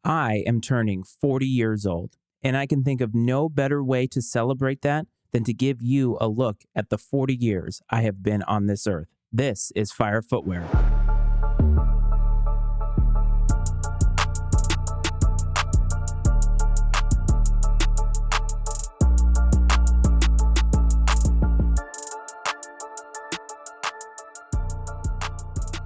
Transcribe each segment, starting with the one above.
I am turning 40 years old, and I can think of no better way to celebrate that than to give you a look at the 40 years I have been on this earth. This is Fire Footwear.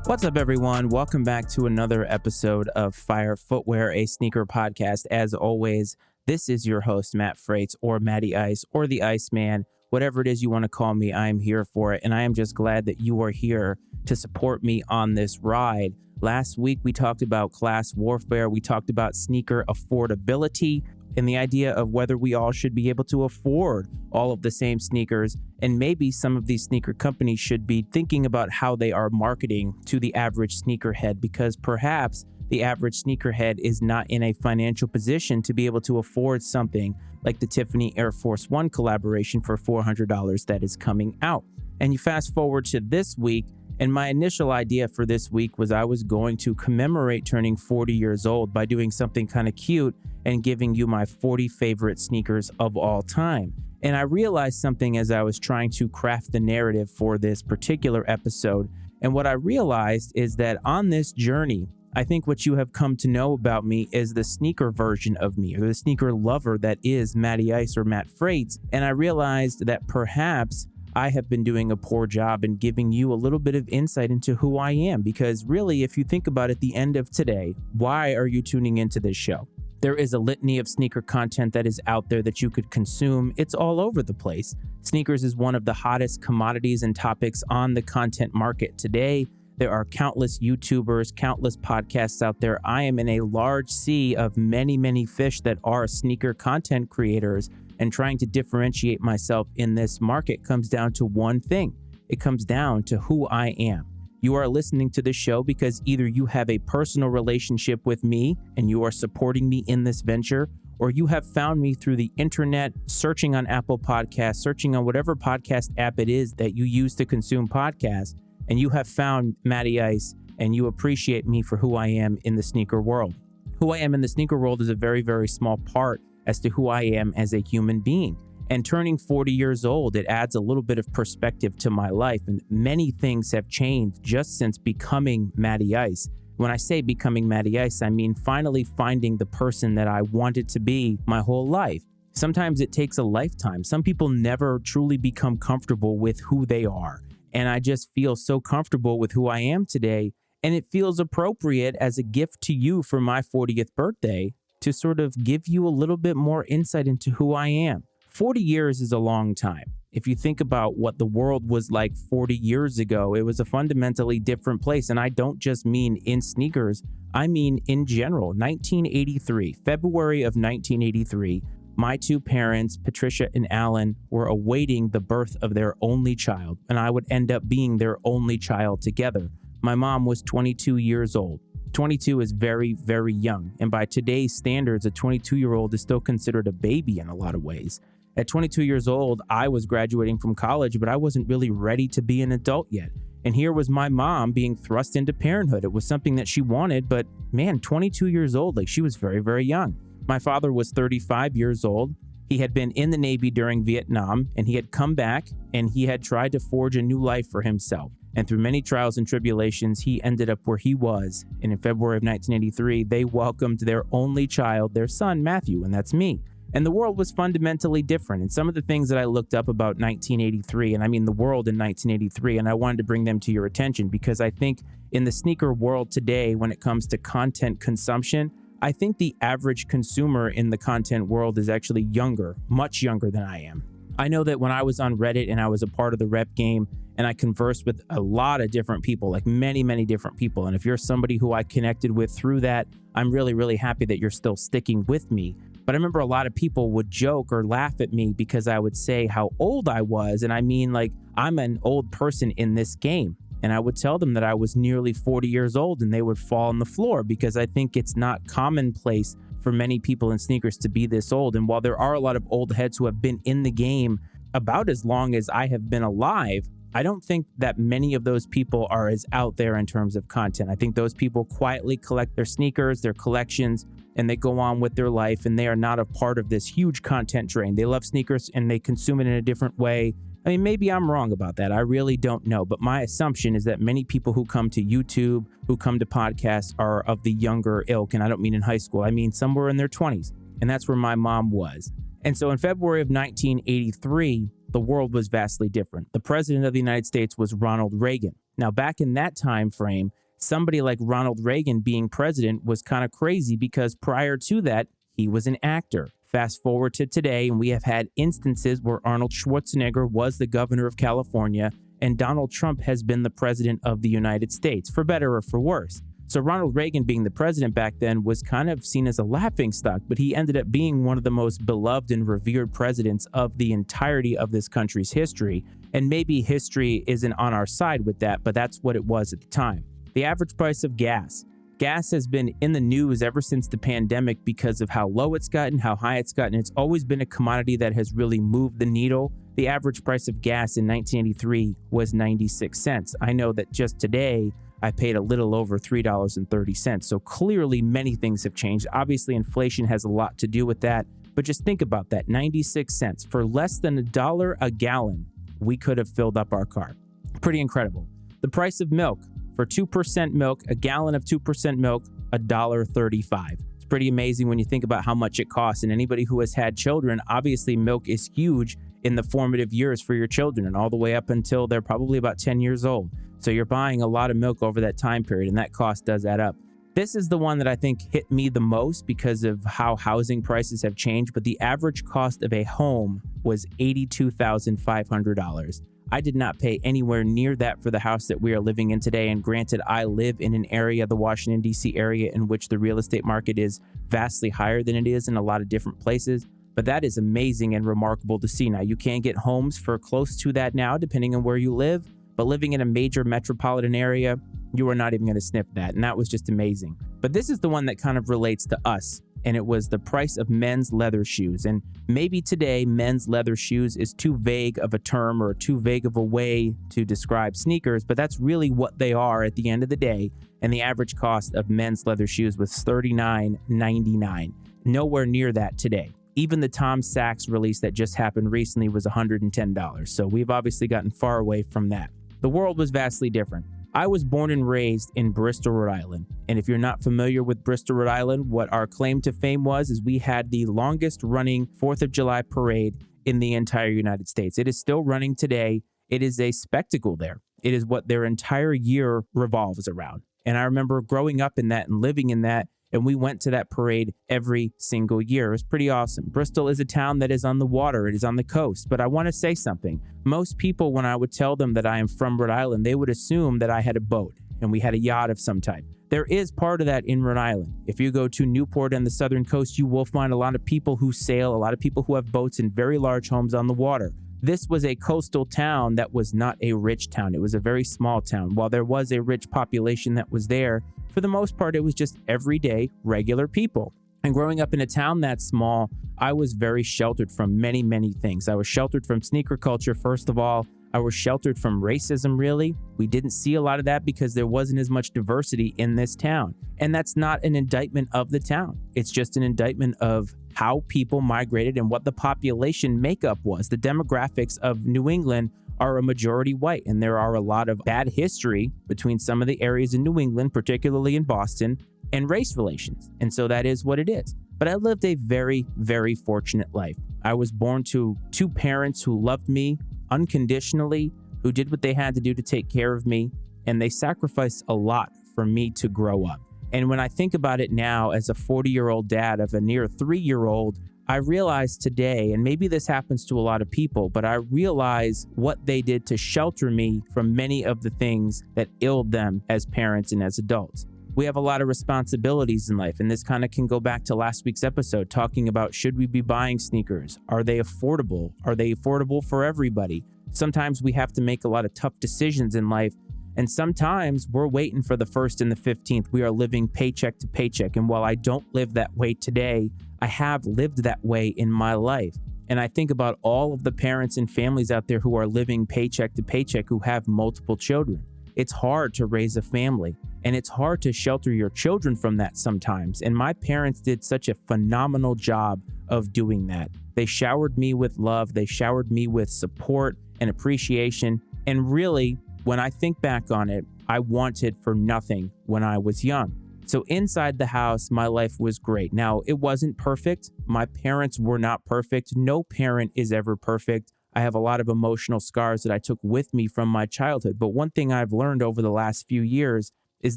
What's up, everyone? Welcome back to another episode of Fire Footwear, a sneaker podcast. As always, this is your host, Matt Frates, or Matty Ice, or the Iceman. Whatever it is you want to call me, I am here for it. And I am just glad that you are here to support me on this ride. Last week, we talked about class warfare. We talked about sneaker affordability and the idea of whether we all should be able to afford all of the same sneakers. And maybe some of these sneaker companies should be thinking about how they are marketing to the average sneakerhead, because perhaps the average sneakerhead is not in a financial position to be able to afford something like the Tiffany Air Force One collaboration for $400 that is coming out. And you fast forward to this week, and my initial idea for this week was I was going to commemorate turning 40 years old by doing something kind of cute and giving you my 40 favorite sneakers of all time. And I realized something as I was trying to craft the narrative for this particular episode. And what I realized is that on this journey, I think what you have come to know about me is the sneaker version of me, or the sneaker lover that is Matty Ice or Matt Frates. And I realized that perhaps I have been doing a poor job in giving you a little bit of insight into who I am, because really, if you think about it, at the end of today, why are you tuning into this show? There is a litany of sneaker content that is out there that you could consume. It's all over the place. Sneakers is one of the hottest commodities and topics on the content market today. There are countless YouTubers, countless podcasts out there. I am in a large sea of many, many fish that are sneaker content creators, and trying to differentiate myself in this market comes down to one thing. It comes down to who I am. You are listening to this show because either you have a personal relationship with me and you are supporting me in this venture, or you have found me through the internet, searching on Apple Podcasts, searching on whatever podcast app it is that you use to consume podcasts, and you have found Matty Ice and you appreciate me for who I am in the sneaker world. Who I am in the sneaker world is a very, very small part as to who I am as a human being. And turning 40 years old, it adds a little bit of perspective to my life. And many things have changed just since becoming Matty Ice. When I say becoming Matty Ice, I mean finally finding the person that I wanted to be my whole life. Sometimes it takes a lifetime. Some people never truly become comfortable with who they are. And I just feel so comfortable with who I am today. And it feels appropriate as a gift to you for my 40th birthday to sort of give you a little bit more insight into who I am. 40 years is a long time. If you think about what the world was like 40 years ago, it was a fundamentally different place. And I don't just mean in sneakers, I mean in general. 1983, February of 1983, my two parents, Patricia and Alan, were awaiting the birth of their only child, and I would end up being their only child together. My mom was 22 years old. 22 is very, very young. And by today's standards, a 22-year-old is still considered a baby in a lot of ways. At 22 years old, I was graduating from college, but I wasn't really ready to be an adult yet. And here was my mom being thrust into parenthood. It was something that she wanted, but man, 22 years old, like she was very, very young. My father was 35 years old. He had been in the Navy during Vietnam, and he had come back and he had tried to forge a new life for himself. And through many trials and tribulations, he ended up where he was. And in February of 1983, they welcomed their only child, their son, Matthew, and that's me. And the world was fundamentally different. And some of the things that I looked up about 1983, and I mean the world in 1983, and I wanted to bring them to your attention because I think in the sneaker world today, when it comes to content consumption, I think the average consumer in the content world is actually younger, much younger than I am. I know that when I was on Reddit and I was a part of the rep game and I conversed with a lot of different people, like many, many different people. And if you're somebody who I connected with through that, I'm really, really happy that you're still sticking with me. But I remember a lot of people would joke or laugh at me because I would say how old I was. And I mean, like, I'm an old person in this game. And I would tell them that I was nearly 40 years old and they would fall on the floor because I think it's not commonplace for many people in sneakers to be this old. And while there are a lot of old heads who have been in the game about as long as I have been alive, I don't think that many of those people are as out there in terms of content. I think those people quietly collect their sneakers, their collections, and they go on with their life, and they are not a part of this huge content drain. They love sneakers and they consume it in a different way. I mean, maybe I'm wrong about that. I really don't know. But my assumption is that many people who come to YouTube, who come to podcasts, are of the younger ilk. And I don't mean in high school. I mean somewhere in their 20s. And that's where my mom was. And so in February of 1983, the world was vastly different. The president of the United States was Ronald Reagan. Now, back in that time frame, somebody like Ronald Reagan being president was kind of crazy because prior to that, he was an actor. Fast forward to today, and we have had instances where Arnold Schwarzenegger was the governor of California, and Donald Trump has been the president of the United States, for better or for worse. So Ronald Reagan being the president back then was kind of seen as a laughingstock, but he ended up being one of the most beloved and revered presidents of the entirety of this country's history. And maybe history isn't on our side with that, but that's what it was at the time. The average price of gas. Gas has been in the news ever since the pandemic because of how low it's gotten, how high it's gotten. It's always been a commodity that has really moved the needle. The average price of gas in 1983 was 96 cents. I know that just today, I paid a little over $3.30. So clearly many things have changed. Obviously, inflation has a lot to do with that. But just think about that, 96 cents. For less than $1 a gallon, we could have filled up our car. Pretty incredible. The price of milk. For 2% milk, a gallon of 2% milk, $1.35. It's pretty amazing when you think about how much it costs. And anybody who has had children, obviously milk is huge in the formative years for your children and all the way up until they're probably about 10 years old. So you're buying a lot of milk over that time period, and that cost does add up. This is the one that I think hit me the most because of how housing prices have changed, but the average cost of a home was $82,500. I did not pay anywhere near that for the house that we are living in today. And granted, I live in an area, the Washington, D.C. area, in which the real estate market is vastly higher than it is in a lot of different places. But that is amazing and remarkable to see. Now, you can get homes for close to that now, depending on where you live. But living in a major metropolitan area, you are not even going to sniff that. And that was just amazing. But this is the one that kind of relates to us. And it was the price of men's leather shoes. And maybe today, men's leather shoes is too vague of a term or too vague of a way to describe sneakers, but that's really what they are at the end of the day. And the average cost of men's leather shoes was $39.99. Nowhere near that today. Even the Tom Sachs release that just happened recently was $110. So we've obviously gotten far away from that. The world was vastly different. I was born and raised in Bristol, Rhode Island. And if you're not familiar with Bristol, Rhode Island, what our claim to fame was is we had the longest running 4th of July parade in the entire United States. It is still running today. It is a spectacle there. It is what their entire year revolves around. And I remember growing up in that and living in that. And we went to that parade every single year. It was pretty awesome. Bristol is a town that is on the water. It is on the coast. But I want to say something. Most people, when I would tell them that I am from Rhode Island, they would assume that I had a boat and we had a yacht of some type. There is part of that in Rhode Island. If you go to Newport and the southern coast, you will find a lot of people who sail, a lot of people who have boats in very large homes on the water. This was a coastal town that was not a rich town. It was a very small town. While there was a rich population that was there, for the most part, it was just everyday, regular people. And growing up in a town that small, I was very sheltered from many, many things. I was sheltered from sneaker culture, first of all. I was sheltered from racism, really. We didn't see a lot of that because there wasn't as much diversity in this town. And that's not an indictment of the town. It's just an indictment of how people migrated and what the population makeup was. The demographics of New England are a majority white, and there are a lot of bad history between some of the areas in New England, particularly in Boston, and race relations. And so that is what it is. But I lived a very, very fortunate life. I was born to two parents who loved me unconditionally, who did what they had to do to take care of me, and they sacrificed a lot for me to grow up. And when I think about it now as a 40-year-old dad of a near 3-year-old, I realize today, and maybe this happens to a lot of people, but I realize what they did to shelter me from many of the things that ailed them as parents and as adults. We have a lot of responsibilities in life, and this kind of can go back to last week's episode talking about, should we be buying sneakers? Are they affordable? Are they affordable for everybody? Sometimes we have to make a lot of tough decisions in life, and sometimes we're waiting for the 1st and the 15th. We are living paycheck to paycheck, and while I don't live that way today, I have lived that way in my life. And I think about all of the parents and families out there who are living paycheck to paycheck who have multiple children. It's hard to raise a family, and it's hard to shelter your children from that sometimes. And my parents did such a phenomenal job of doing that. They showered me with love. They showered me with support and appreciation. And really, when I think back on it, I wanted for nothing when I was young. So inside the house, my life was great. Now, it wasn't perfect. My parents were not perfect. No parent is ever perfect. I have a lot of emotional scars that I took with me from my childhood. But one thing I've learned over the last few years is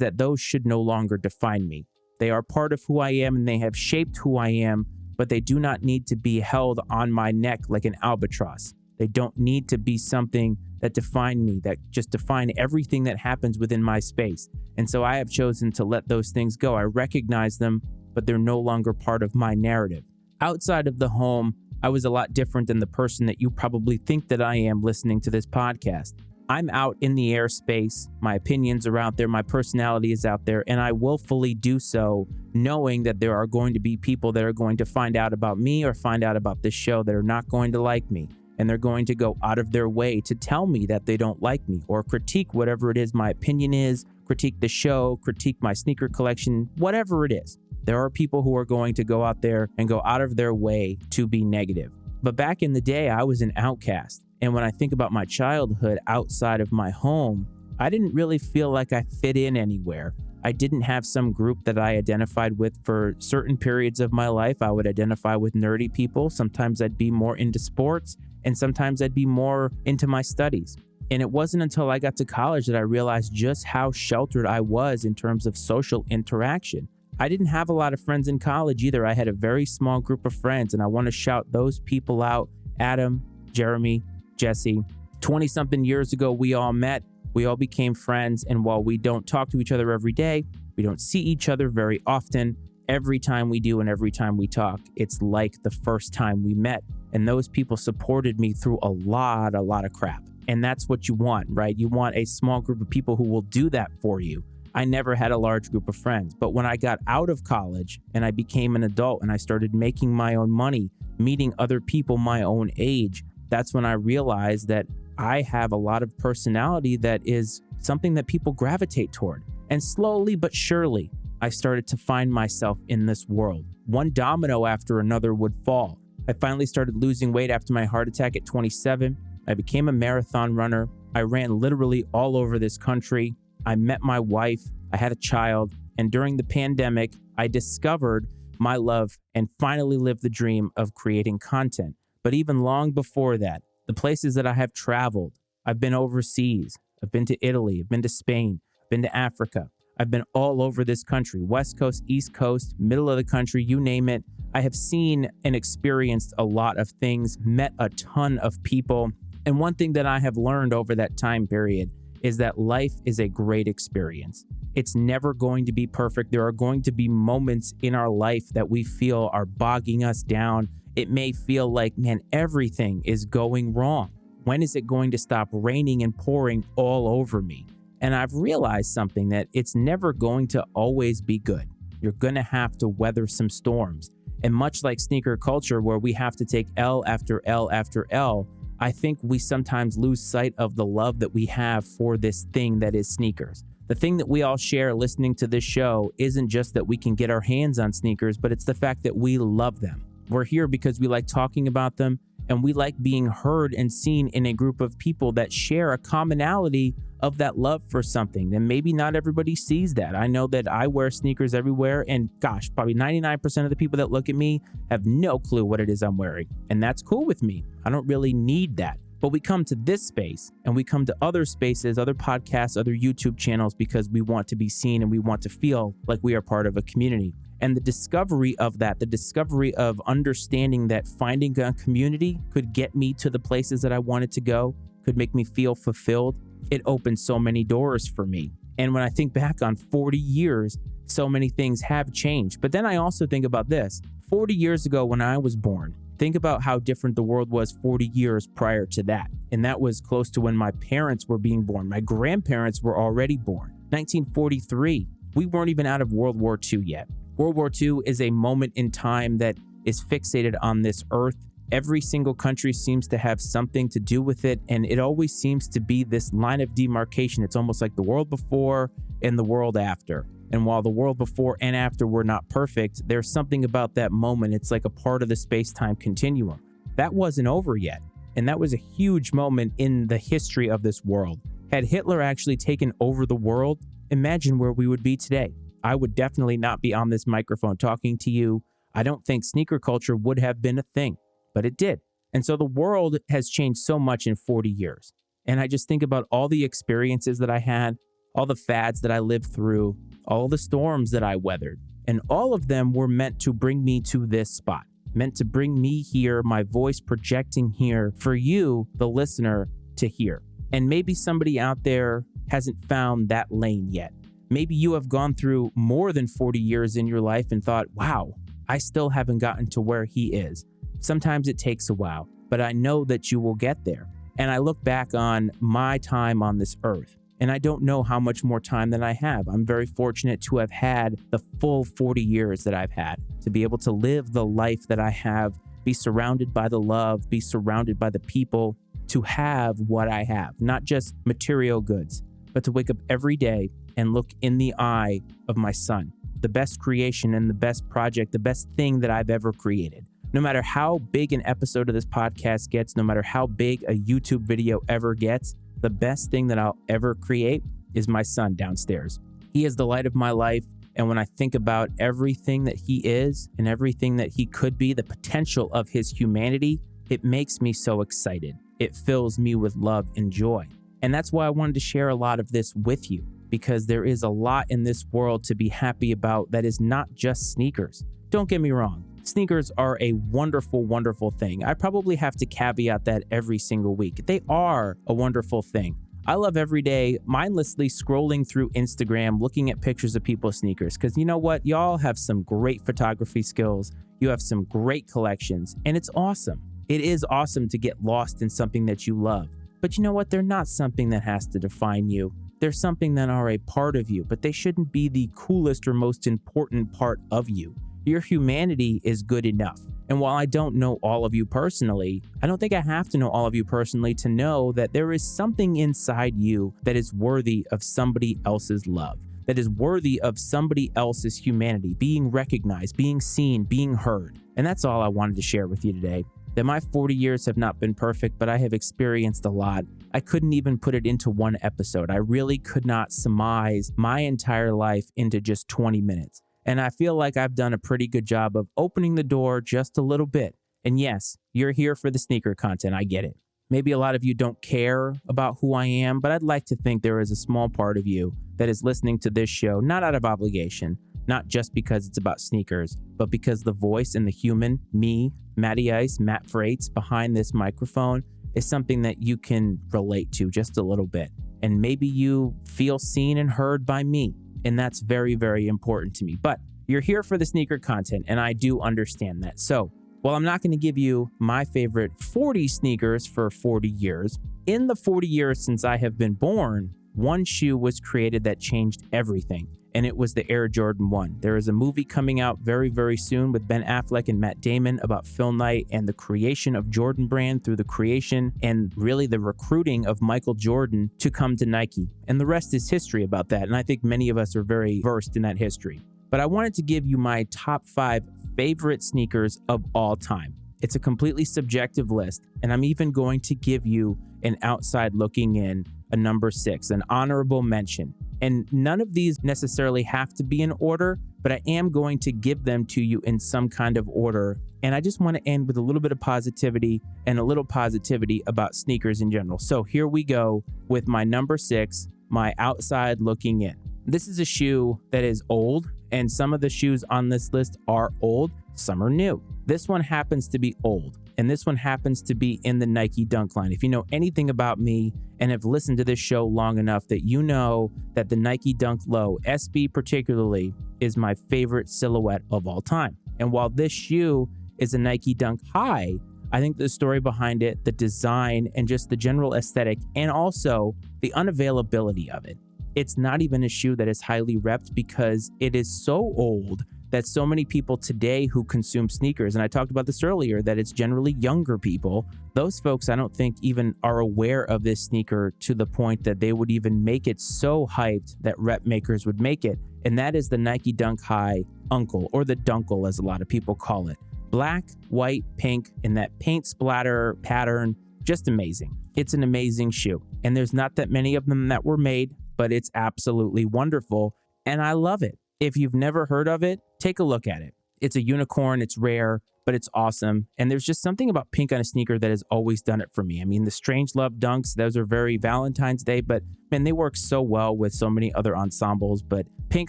that those should no longer define me. They are part of who I am and they have shaped who I am, but they do not need to be held on my neck like an albatross. They don't need to be something that define me, that just define everything that happens within my space. And so I have chosen to let those things go. I recognize them, but they're no longer part of my narrative. Outside of the home, I was a lot different than the person that you probably think that I am listening to this podcast. I'm out in the airspace. My opinions are out there. My personality is out there, and I willfully do so knowing that there are going to be people that are going to find out about me or find out about this show that are not going to like me. And they're going to go out of their way to tell me that they don't like me or critique whatever it is my opinion is, critique the show, critique my sneaker collection, whatever it is. There are people who are going to go out there and go out of their way to be negative. But back in the day, I was an outcast. And when I think about my childhood outside of my home, I didn't really feel like I fit in anywhere. I didn't have some group that I identified with for certain periods of my life. I would identify with nerdy people. Sometimes I'd be more into sports, and sometimes I'd be more into my studies. And it wasn't until I got to college that I realized just how sheltered I was in terms of social interaction. I didn't have a lot of friends in college either. I had a very small group of friends, and I want to shout those people out. Adam, Jeremy, Jesse. 20-something years ago, we all met. We all became friends, and while we don't talk to each other every day, we don't see each other very often. Every time we do and every time we talk, it's like the first time we met. And those people supported me through a lot of crap. And that's what you want, right? You want a small group of people who will do that for you. I never had a large group of friends, but when I got out of college and I became an adult and I started making my own money, meeting other people my own age, that's when I realized that I have a lot of personality that is something that people gravitate toward. And slowly but surely, I started to find myself in this world. One domino after another would fall. I finally started losing weight after my heart attack at 27. I became a marathon runner. I ran literally all over this country. I met my wife. I had a child. And during the pandemic, I discovered my love and finally lived the dream of creating content. But even long before that, the places that I have traveled, I've been overseas. I've been to Italy. I've been to Spain. I've been to Africa. I've been all over this country, West Coast, East Coast, middle of the country, you name it. I have seen and experienced a lot of things, met a ton of people. And one thing that I have learned over that time period is that life is a great experience. It's never going to be perfect. There are going to be moments in our life that we feel are bogging us down. It may feel like, man, everything is going wrong. When is it going to stop raining and pouring all over me? And I've realized something, that it's never going to always be good. You're going to have to weather some storms. And much like sneaker culture, where we have to take L after L after L, I think we sometimes lose sight of the love that we have for this thing that is sneakers. The thing that we all share listening to this show isn't just that we can get our hands on sneakers, but it's the fact that we love them. We're here because we like talking about them, and we like being heard and seen in a group of people that share a commonality of that love for something. And maybe not everybody sees that. I know that I wear sneakers everywhere, and gosh, probably 99% of the people that look at me have no clue what it is I'm wearing. And that's cool with me. I don't really need that. But we come to this space and we come to other spaces, other podcasts, other YouTube channels, because we want to be seen and we want to feel like we are part of a community. And the discovery of that, the discovery of understanding that finding a community could get me to the places that I wanted to go, could make me feel fulfilled. It opened so many doors for me. And when I think back on 40 years, so many things have changed. But then I also think about this. 40 years ago when I was born, think about how different the world was 40 years prior to that. And that was close to when my parents were being born. My grandparents were already born. 1943, we weren't even out of World War II yet. World War II is a moment in time that is fixated on this earth, Every single country seems to have something to do with it, and it always seems to be this line of demarcation. It's almost like the world before and the world after. And while the world before and after were not perfect, there's something about that moment. It's like a part of the space-time continuum. That wasn't over yet, and that was a huge moment in the history of this world. Had Hitler actually taken over the world, imagine where we would be today. I would definitely not be on this microphone talking to you. I don't think sneaker culture would have been a thing, but it did. And so the world has changed so much in 40 years. And I just think about all the experiences that I had, all the fads that I lived through, all the storms that I weathered. And all of them were meant to bring me to this spot, meant to bring me here, my voice projecting here for you, the listener, to hear. And maybe somebody out there hasn't found that lane yet. Maybe you have gone through more than 40 years in your life and thought, wow, I still haven't gotten to where he is. Sometimes it takes a while, but I know that you will get there. And I look back on my time on this earth, and I don't know how much more time than I have. I'm very fortunate to have had the full 40 years that I've had, to be able to live the life that I have, be surrounded by the love, be surrounded by the people, to have what I have, not just material goods, but to wake up every day and look in the eye of my son, the best creation and the best project, the best thing that I've ever created. No matter how big an episode of this podcast gets, no matter how big a YouTube video ever gets, the best thing that I'll ever create is my son downstairs. He is the light of my life. And when I think about everything that he is and everything that he could be, the potential of his humanity, it makes me so excited. It fills me with love and joy. And that's why I wanted to share a lot of this with you, because there is a lot in this world to be happy about that is not just sneakers. Don't get me wrong. Sneakers are a wonderful, wonderful thing. I probably have to caveat that every single week. They are a wonderful thing. I love every day mindlessly scrolling through Instagram, looking at pictures of people's sneakers, because you know what? Y'all have some great photography skills. You have some great collections, and it's awesome. It is awesome to get lost in something that you love. But you know what? They're not something that has to define you. They're something that are a part of you, but they shouldn't be the coolest or most important part of you. Your humanity is good enough. And while I don't know all of you personally, I don't think I have to know all of you personally to know that there is something inside you that is worthy of somebody else's love, that is worthy of somebody else's humanity, being recognized, being seen, being heard. And that's all I wanted to share with you today. That my 40 years have not been perfect, but I have experienced a lot. I couldn't even put it into one episode. I really could not surmise my entire life into just 20 minutes. And I feel like I've done a pretty good job of opening the door just a little bit. And yes, you're here for the sneaker content. I get it. Maybe a lot of you don't care about who I am, but I'd like to think there is a small part of you that is listening to this show, not out of obligation, not just because it's about sneakers, but because the voice and the human, me, Matty Ice, Matt Frates, behind this microphone is something that you can relate to just a little bit. And maybe you feel seen and heard by me. And that's very, very important to me. But you're here for the sneaker content, and I do understand that. So while I'm not going to give you my favorite 40 sneakers for 40 years, in the 40 years since I have been born, one shoe was created that changed everything. And it was the Air Jordan 1. There is a movie coming out very, very soon with Ben Affleck and Matt Damon about Phil Knight and the creation of Jordan Brand through the creation and really the recruiting of Michael Jordan to come to Nike. And the rest is history about that. And I think many of us are very versed in that history. But I wanted to give you my top 5 favorite sneakers of all time. It's a completely subjective list. And I'm even going to give you an outside looking in, a number 6, an honorable mention. And none of these necessarily have to be in order, but I am going to give them to you in some kind of order. And I just want to end with a little bit of positivity and a little positivity about sneakers in general. So here we go with my number 6, my outside looking in. This is a shoe that is old, and some of the shoes on this list are old, some are new. This one happens to be old, and this one happens to be in the Nike Dunk line. If you know anything about me and have listened to this show long enough, that you know that the Nike Dunk Low, SB particularly, is my favorite silhouette of all time. And while this shoe is a Nike Dunk High, I think the story behind it, the design, and just the general aesthetic, and also the unavailability of it. It's not even a shoe that is highly repped because it is so old that so many people today who consume sneakers, and I talked about this earlier, that it's generally younger people, those folks I don't think even are aware of this sneaker to the point that they would even make it so hyped that rep makers would make it. And that is the Nike Dunk High Uncle, or the Dunkle as a lot of people call it. Black, white, pink, and that paint splatter pattern, just amazing. It's an amazing shoe. And there's not that many of them that were made, but it's absolutely wonderful. And I love it. If you've never heard of it, take a look at it. It's a unicorn, it's rare, but it's awesome. And there's just something about pink on a sneaker that has always done it for me. I mean, the Strange Love Dunks, those are very Valentine's Day, but man, they work so well with so many other ensembles, but pink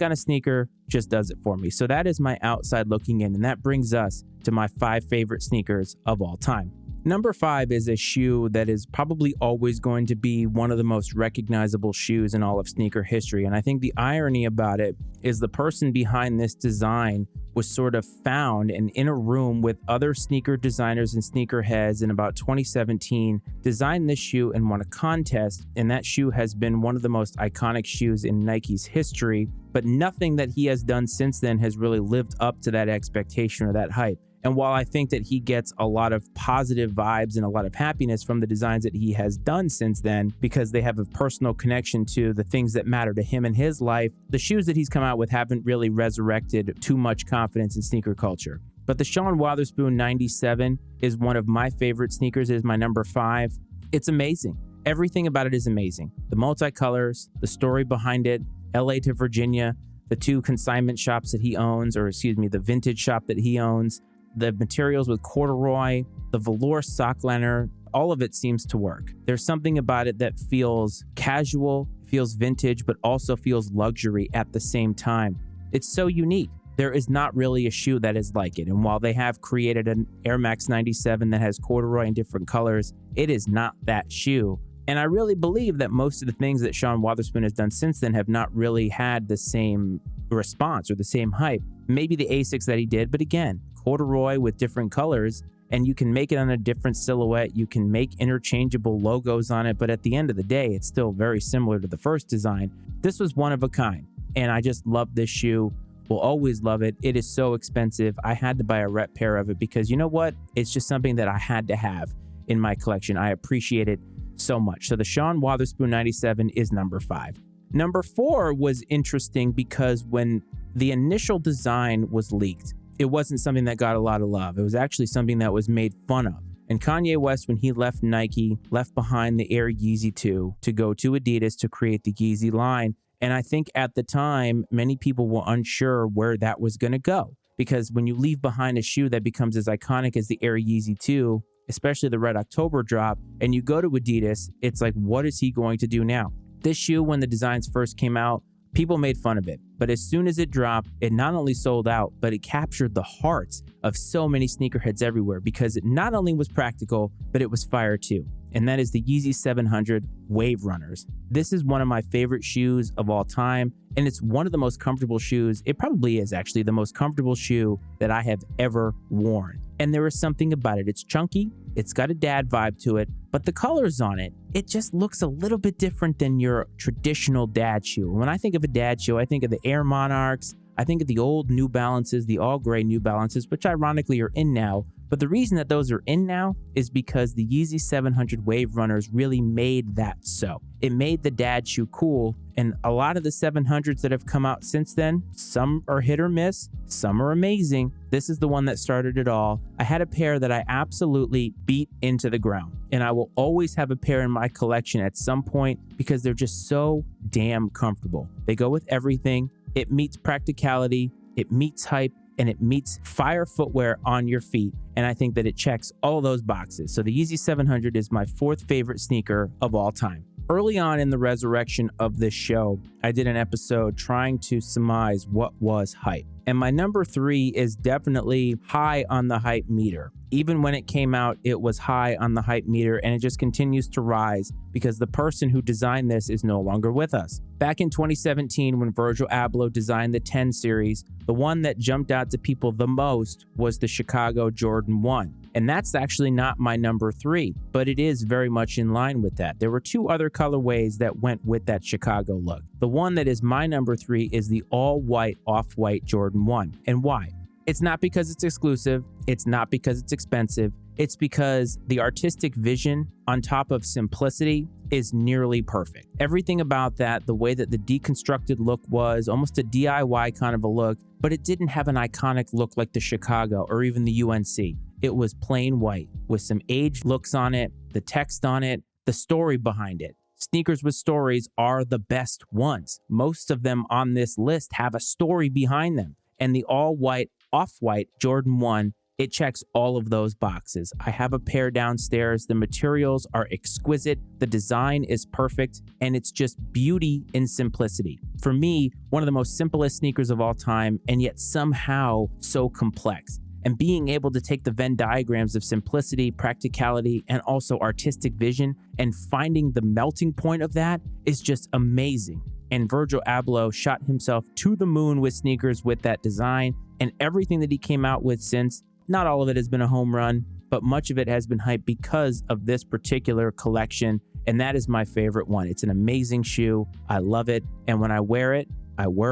on a sneaker just does it for me. So that is my outside looking in, and that brings us to my 5 favorite sneakers of all time. Number 5 is a shoe that is probably always going to be one of the most recognizable shoes in all of sneaker history. And I think the irony about it is the person behind this design was sort of found and in a room with other sneaker designers and sneakerheads in about 2017, designed this shoe and won a contest. And that shoe has been one of the most iconic shoes in Nike's history, but nothing that he has done since then has really lived up to that expectation or that hype. And while I think that he gets a lot of positive vibes and a lot of happiness from the designs that he has done since then, because they have a personal connection to the things that matter to him in his life, the shoes that he's come out with haven't really resurrected too much confidence in sneaker culture. But the Sean Wotherspoon 97 is one of my favorite sneakers. It is my number 5. It's amazing. Everything about it is amazing. The multicolors, the story behind it, LA to Virginia, the 2 consignment shops that he owns, the vintage shop that he owns, the materials with corduroy, the velour sock liner, all of it seems to work. There's something about it that feels casual, feels vintage, but also feels luxury at the same time. It's so unique. There is not really a shoe that is like it. And while they have created an Air Max 97 that has corduroy in different colors, it is not that shoe. And I really believe that most of the things that Sean Wotherspoon has done since then have not really had the same response or the same hype. Maybe the Asics that he did, but again, corduroy with different colors, and you can make it on a different silhouette. You can make interchangeable logos on it, but at the end of the day, it's still very similar to the first design. This was one of a kind, and I just love this shoe. Will always love it. It is so expensive. I had to buy a rep pair of it because you know what? It's just something that I had to have in my collection. I appreciate it so much. So the Sean Wotherspoon 97 is number 5. Number 4 was interesting because when the initial design was leaked, it wasn't something that got a lot of love. It was actually something that was made fun of. And Kanye West, when he left Nike, left behind the Air Yeezy 2 to go to Adidas to create the Yeezy line. And I think at the time, many people were unsure where that was going to go. Because when you leave behind a shoe that becomes as iconic as the Air Yeezy 2, especially the Red October drop, and you go to Adidas, it's like, what is he going to do now? This shoe, when the designs first came out, people made fun of it. But as soon as it dropped, it not only sold out, but it captured the hearts of so many sneakerheads everywhere because it not only was practical, but it was fire too. And that is the Yeezy 700 Wave Runners. This is one of my favorite shoes of all time, and it's one of the most comfortable shoes. It probably is actually the most comfortable shoe that I have ever worn. And there is something about it. It's chunky, it's got a dad vibe to it, but the colors on it, it just looks a little bit different than your traditional dad shoe. When I think of a dad shoe, I think of the Air Monarchs, I think of the old New Balances, the all gray New Balances, which ironically are in now. But the reason that those are in now is because the Yeezy 700 Wave Runners really made that so. It made the dad shoe cool, and a lot of the 700s that have come out since then, some are hit or miss, some are amazing. This is the one that started it all. I had a pair that I absolutely beat into the ground, and I will always have a pair in my collection at some point because they're just so damn comfortable. They go with everything. It meets practicality, it meets hype, and it meets fire footwear on your feet. And I think that it checks all those boxes. So the Yeezy 700 is my 4th favorite sneaker of all time. Early on in the resurrection of this show, I did an episode trying to surmise what was hype. And my number 3 is definitely high on the hype meter. Even when it came out, it was high on the hype meter, and it just continues to rise because the person who designed this is no longer with us. Back in 2017, when Virgil Abloh designed the 10 series, the one that jumped out to people the most was the Chicago Jordan 1. And that's actually not my number 3, but it is very much in line with that. There were 2 other colorways that went with that Chicago look. The one that is my number 3 is the all-white off-white Jordan 1. And why? It's not because it's exclusive. It's not because it's expensive. It's because the artistic vision on top of simplicity is nearly perfect. Everything about that, the way that the deconstructed look was, almost a DIY kind of a look, but it didn't have an iconic look like the Chicago or even the UNC. It was plain white with some aged looks on it, the text on it, the story behind it. Sneakers with stories are the best ones. Most of them on this list have a story behind them. And the all-white, off-white Jordan 1, it checks all of those boxes. I have a pair downstairs. The materials are exquisite. The design is perfect. And it's just beauty in simplicity. For me, one of the most simplest sneakers of all time, and yet somehow so complex. And being able to take the Venn diagrams of simplicity, practicality, and also artistic vision and finding the melting point of that is just amazing. And Virgil Abloh shot himself to the moon with sneakers with that design, and everything that he came out with since, not all of it has been a home run, but much of it has been hyped because of this particular collection, and that is my favorite one. It's an amazing shoe. I love it, and when I wear it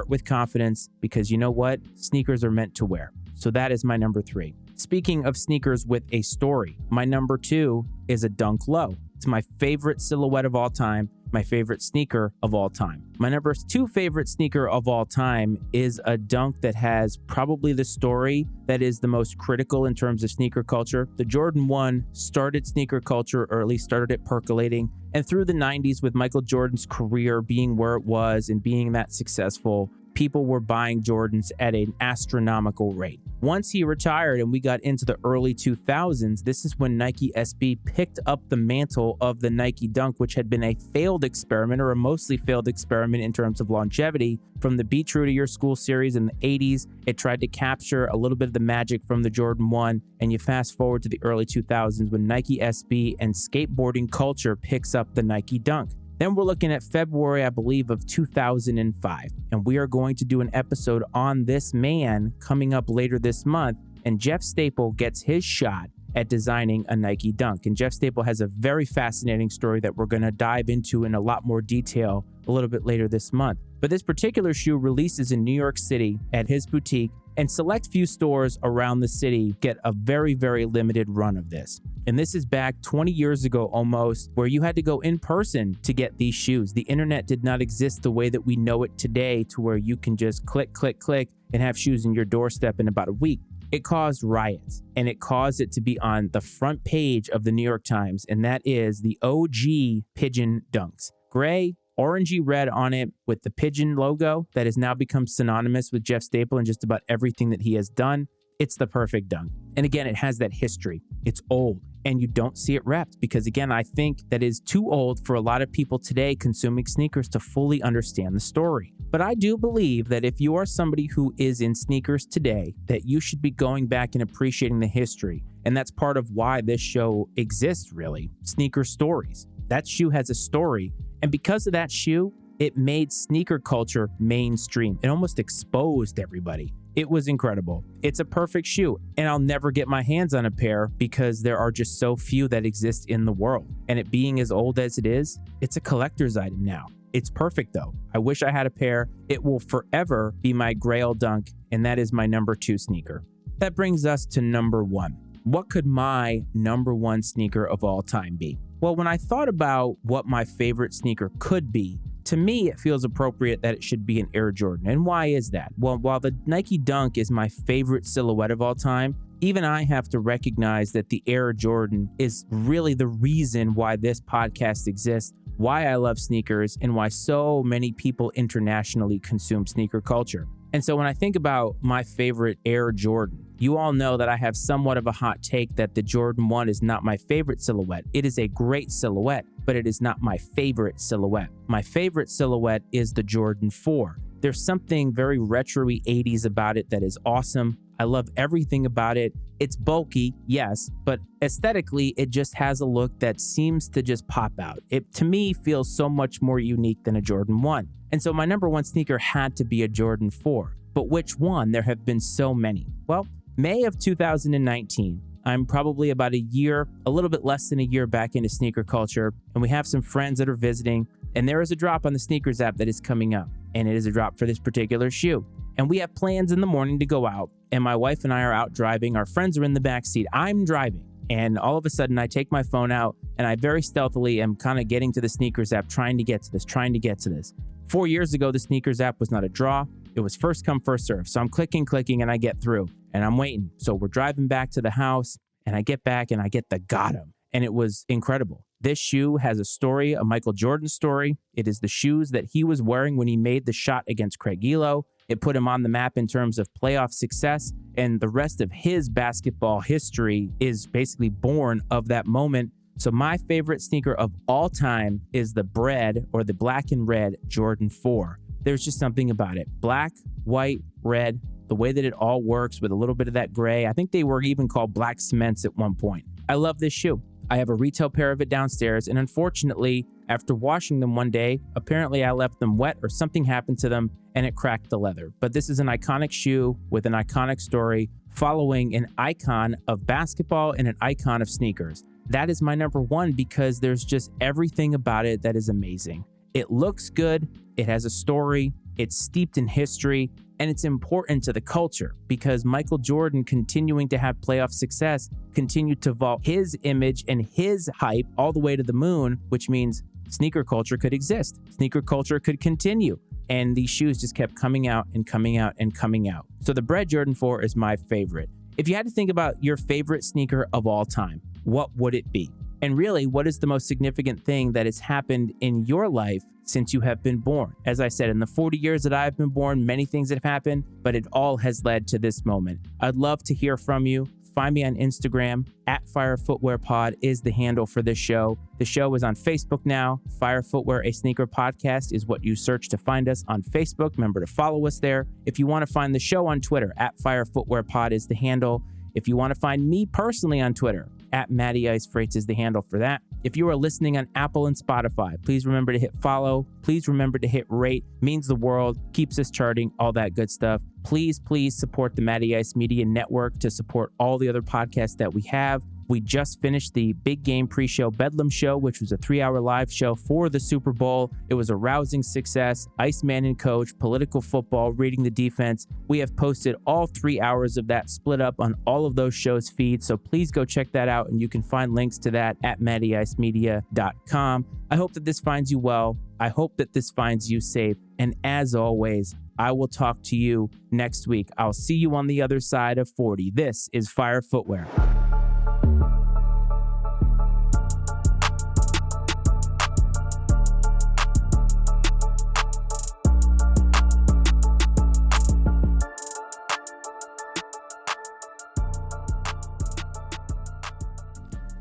with confidence because you know what? Sneakers are meant to wear. So that is my number 3. Speaking of sneakers with a story, my number 2 is a Dunk Low. It's my favorite silhouette of all time, my favorite sneaker of all time. My number 2 favorite sneaker of all time is a Dunk that has probably the story that is the most critical in terms of sneaker culture. The Jordan 1 started sneaker culture, or at least started it percolating. And through the 90s, with Michael Jordan's career being where it was and being that successful, people were buying Jordans at an astronomical rate. Once he retired and we got into the early 2000s, this is when Nike SB picked up the mantle of the Nike Dunk, which had been a failed experiment, or a mostly failed experiment in terms of longevity. From the Be True to Your School series in the 80s, it tried to capture a little bit of the magic from the Jordan 1, and you fast forward to the early 2000s when Nike SB and skateboarding culture picks up the Nike Dunk. Then we're looking at February, I believe, of 2005, and we are going to do an episode on this man coming up later this month, and Jeff Staple gets his shot at designing a Nike Dunk. And Jeff Staple has a very fascinating story that we're going to dive into in a lot more detail a little bit later this month. But this particular shoe releases in New York City at his boutique, and select few stores around the city get a very, very limited run of this. And this is back 20 years ago almost, where you had to go in person to get these shoes. The internet did not exist the way that we know it today, to where you can just click, click, click and have shoes in your doorstep in about a week. It caused riots, and it caused it to be on the front page of the New York Times, and that is the OG Pigeon Dunks. Gray, orangey red on it with the pigeon logo that has now become synonymous with Jeff Staple and just about everything that he has done. It's the perfect dunk. And again, it has that history. It's old, and you don't see it repped because, again, I think that is too old for a lot of people today consuming sneakers to fully understand the story. But I do believe that if you are somebody who is in sneakers today, that you should be going back and appreciating the history. And that's part of why this show exists, really. Sneaker stories. That shoe has a story. And because of that shoe, it made sneaker culture mainstream. It almost exposed everybody. It was incredible. It's a perfect shoe, and I'll never get my hands on a pair because there are just so few that exist in the world. And it being as old as it is, it's a collector's item now. It's perfect though. I wish I had a pair. It will forever be my Grail Dunk, and that is my number 2 sneaker. That brings us to number 1. What could my number 1 sneaker of all time be? Well, when I thought about what my favorite sneaker could be, to me, it feels appropriate that it should be an Air Jordan. And why is that? Well, while the Nike Dunk is my favorite silhouette of all time, even I have to recognize that the Air Jordan is really the reason why this podcast exists, why I love sneakers, and why so many people internationally consume sneaker culture. And so when I think about my favorite Air Jordan, you all know that I have somewhat of a hot take that the Jordan 1 is not my favorite silhouette. It is a great silhouette, but it is not my favorite silhouette. My favorite silhouette is the Jordan 4. There's something very retro-y 80s about it that is awesome. I love everything about it. It's bulky, yes, but aesthetically, it just has a look that seems to just pop out. It, to me, feels so much more unique than a Jordan 1. And so my number 1 sneaker had to be a Jordan 4. But which one? There have been so many. Well, May of 2019, I'm probably about a little bit less than a year back into sneaker culture, and we have some friends that are visiting, and there is a drop on the sneakers app that is coming up, and it is a drop for this particular shoe. And we have plans in the morning to go out, and my wife and I are out driving. Our friends are in the back seat. I'm driving, and all of a sudden I take my phone out, and I very stealthily am kind of getting to the sneakers app, trying to get to this. 4 years ago, the sneakers app was not a draw. It was first come, first serve. So I'm clicking, and I get through, and I'm waiting. So we're driving back to the house, and I get back, and I get the got him. And it was incredible. This shoe has a story, a Michael Jordan story. It is the shoes that he was wearing when he made the shot against Craig Elo. It put him on the map in terms of playoff success, and the rest of his basketball history is basically born of that moment. So my favorite sneaker of all time is the black and red Jordan 4. There's just something about it. Black, white, red, the way that it all works with a little bit of that gray. I think they were even called black cements at one point. I love this shoe. I have a retail pair of it downstairs, and unfortunately, after washing them one day, apparently I left them wet or something happened to them and it cracked the leather. But this is an iconic shoe with an iconic story following an icon of basketball and an icon of sneakers. That is my number one because there's just everything about it that is amazing. It looks good, it has a story, it's steeped in history, and it's important to the culture because Michael Jordan, continuing to have playoff success, continued to vault his image and his hype all the way to the moon, which means sneaker culture could exist. Sneaker culture could continue. And these shoes just kept coming out and coming out and coming out. So the Bread Jordan 4 is my favorite. If you had to think about your favorite sneaker of all time, what would it be? And really, what is the most significant thing that has happened in your life since you have been born? As I said, in the 40 years that I've been born, many things have happened, but it all has led to this moment. I'd love to hear from you. Find me on Instagram. @FireFootwearPod is the handle for this show. The show is on Facebook now. Fire Footwear, a sneaker podcast is what you search to find us on Facebook. Remember to follow us there. If you want to find the show on Twitter, @FireFootwearPod is the handle. If you want to find me personally on Twitter, @Matty Ice Freights is the handle for that. If you are listening on Apple and Spotify, please remember to hit follow. Please remember to hit rate. Means the world, keeps us charting, all that good stuff. Please support the Matty Ice Media Network to support all the other podcasts that we have. We just finished the Big Game Pre-Show Bedlam Show, which was a 3-hour live show for the Super Bowl. It was a rousing success. Iceman and Coach, political football, reading the defense. We have posted all 3 hours of that split up on all of those shows' feeds, so please go check that out, and you can find links to that at mattyIcemedia.com. I hope that this finds you well. I hope that this finds you safe. And as always, I will talk to you next week. I'll see you on the other side of 40. This is Fire Footwear.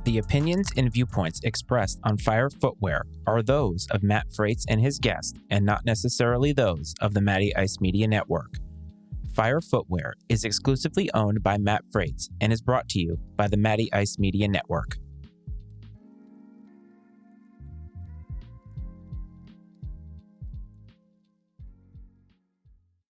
The opinions and viewpoints expressed on Fire Footwear are those of Matt Freights and his guest, and not necessarily those of the Matty Ice Media Network. Fire Footwear is exclusively owned by Matt Freights and is brought to you by the Matty Ice Media Network.